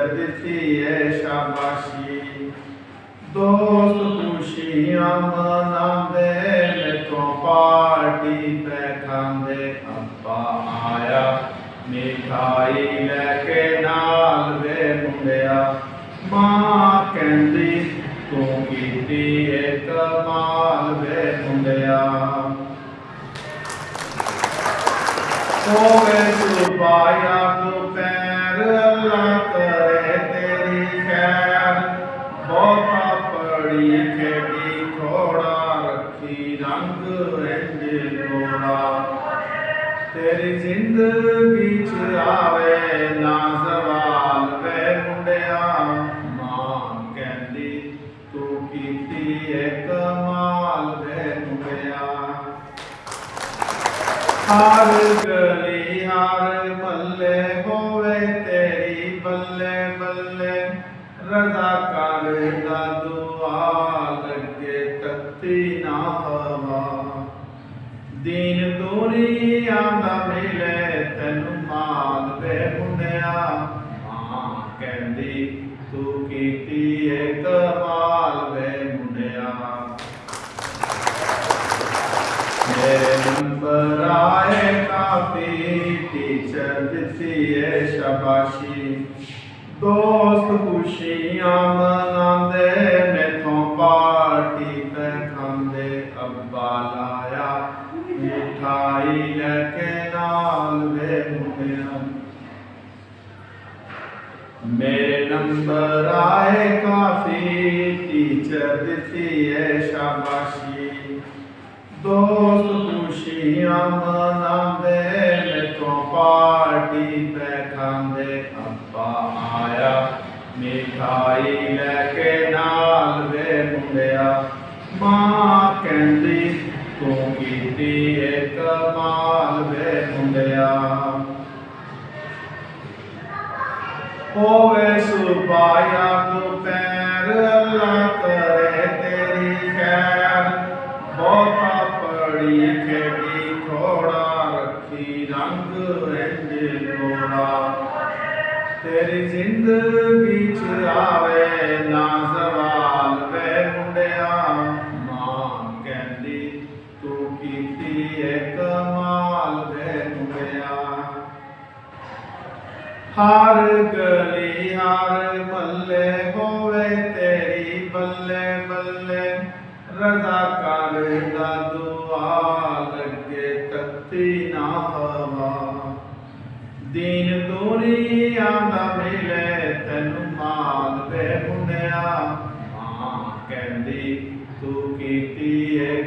Teacher ਦਿੱਤੀ ਏ ਸ਼ਾਬਾਸ਼ੀ। ਦੋਸਤ ਖੁਸ਼ੀਆਂ ਮਨਾਉਂਦੇ, ਮੈਥੋਂ ਪਾਰਟੀ ਪੈ ਖਾਂਦੇ। ਅੱਬਾ ਆਇਆ ਮਿਠਾਈ ਲੈ ਕੇ ਨਾਲ ਵੇ ਮੁੰਡਿਆ, ਮਾਂ ਕਹਿੰਦੀ ਤੂੰ ਕੀਤੀ ਏ ਕਮਾਲ ਵੇ ਮੁੰਡਿਆ। ਹੋਵੇ ਸੁਬਾਇਆ ਦੁਪਹਿਰ, ਅੱਲਾ ਕਰੇ ਤੇਰੀ ਖੈਰ। ਬਹੁਤਾ ਪੜੀ ਖੇਡੀ ਥੋੜਾ, ਰੱਖੀ ਰੰਗ ਇੰਜ ਗੋਰਾ। ਤੇਰੀ ਜ਼ਿੰਦਗੀ ਚ ਆਵੇ ਨਾ ਜ਼ਵਾਲ ਵੇ ਮੁੰਡਿਆ, ਮਾਂ ਕਹਿੰਦੀ ਤੂੰ ਕੀਤੀ ਏ ਕਮਾਲ ਵੇ ਮੁੰਡਿਆ। ਹਰ ਗਲੀ ਹਰ ਮਹੱਲੇ ਹੋਵੇ ਤੇਰੀ ਬੱਲੇ ਬੱਲੇ। ਰਜ਼ਾਕਾਰ ਦਾ ਦੁਆ ਲੱਗੇ ਤੱਤੀ ਨਾ ਹਵਾ। ਦੀਨ ਦੁਨੀਆ ਦਾ ਮਿਲੇ ਤੈਨੂੰ ਮਾਲ ਵੇ ਮੁੰਡਿਆ, ਮਾਂ ਕਹਿੰਦੀ ਤੂੰ ਕੀਤੀ ਏ ਕਮਾਲ ਵੇ ਮੁੰਡਿਆ। ਮੇਰੇ ਨੰਬਰ ਆਏ ਕਾਫੀ, ਟੀਚਰ ਦਿੱਤੀ ਏ ਸ਼ਾਬਾਸ਼ੀ। ਦੋਸਤ ਖੁਸ਼ੀਆਂ ਮਨਾਉਂਦੇ, ਮੈਥੋਂ ਪਾਰਟੀ ਪੈ ਖਾਂਦੇ। ਅੱਬਾ ਲਾਇਆ ਮਿਠਾਈ ਲੈ ਕੇ ਨਾਲ ਵੇ ਮੁੰਡਿਆ। ਮੇਰੇ ਨੰਬਰ ਆਏ ਕਾਫੀ, ਟੀਚਰ ਦਿੱਤੀ ਏ ਸ਼ਾਬਾਸ਼ੀ। ਦੋਸਤ ਖੁਸ਼ੀਆਂ ਮਨਾਉਂਦੇ, ਮੈਥੋਂ ਪਾਰਟੀ ਪੈ ਖਾਂਦੇ। ਅੱਬਾ ਆਇਆ ਮਿਠਾਈ ਲੈ ਕੇ ਨਾਲ ਵੇ ਮੁੰਡਿਆ, ਮਾਂ ਕਹਿੰਦੀ ਤੂੰ ਕੀਤੀ ਏ ਕਮਾਲ ਵੇ ਮੁੰਡਿਆ। ਹੋਵੇ ਸੁਬਾਇਆ ਦੁਪਹਿਰ, ਅੱਲਾ ਕਰੇ ਤੇਰੀ ਖੈਰ। ਬਹੁਤਾ ਪੜੀ ਖੇਡੀ ਥੋੜਾ, ਰੱਖੀ ਰੰਗ ਇੰਜ ਗੋਰਾ। ਤੇਰੀ ਜ਼ਿੰਦਗੀ ਚ ਆਵੇ ਨਾ ਜ਼ਵਾਲ ਵੇ ਮੁੰਡਿਆ, ਮਾਂ ਕਹਿੰਦੀ ਤੂੰ ਕੀਤੀ ਏ ਕਮਾਲ ਵੇ ਮੁੰਡਿਆ। ਹਰ ਗਲੀ ਹਰ ਮਹੱਲੇ ਹੋਵੇ ਤੇਰੀ ਬੱਲੇ ਬੱਲੇ। ਰਜ਼ਾਕਾਰ ਦਾ ਦੁਆ ਲੱਗੇ ਤੱਤੀ ਨਾ ਹਵਾ। ਦੀਨ ਦੁਨੀਆ ਦਾ ਮਿਲੇ ਤੈਨੂੰ ਮਾਲ ਵੇ ਮੁੰਡਿਆ, ਮਾਂ ਕਹਿੰਦੀ ਤੂੰ ਕੀਤੀ ਏ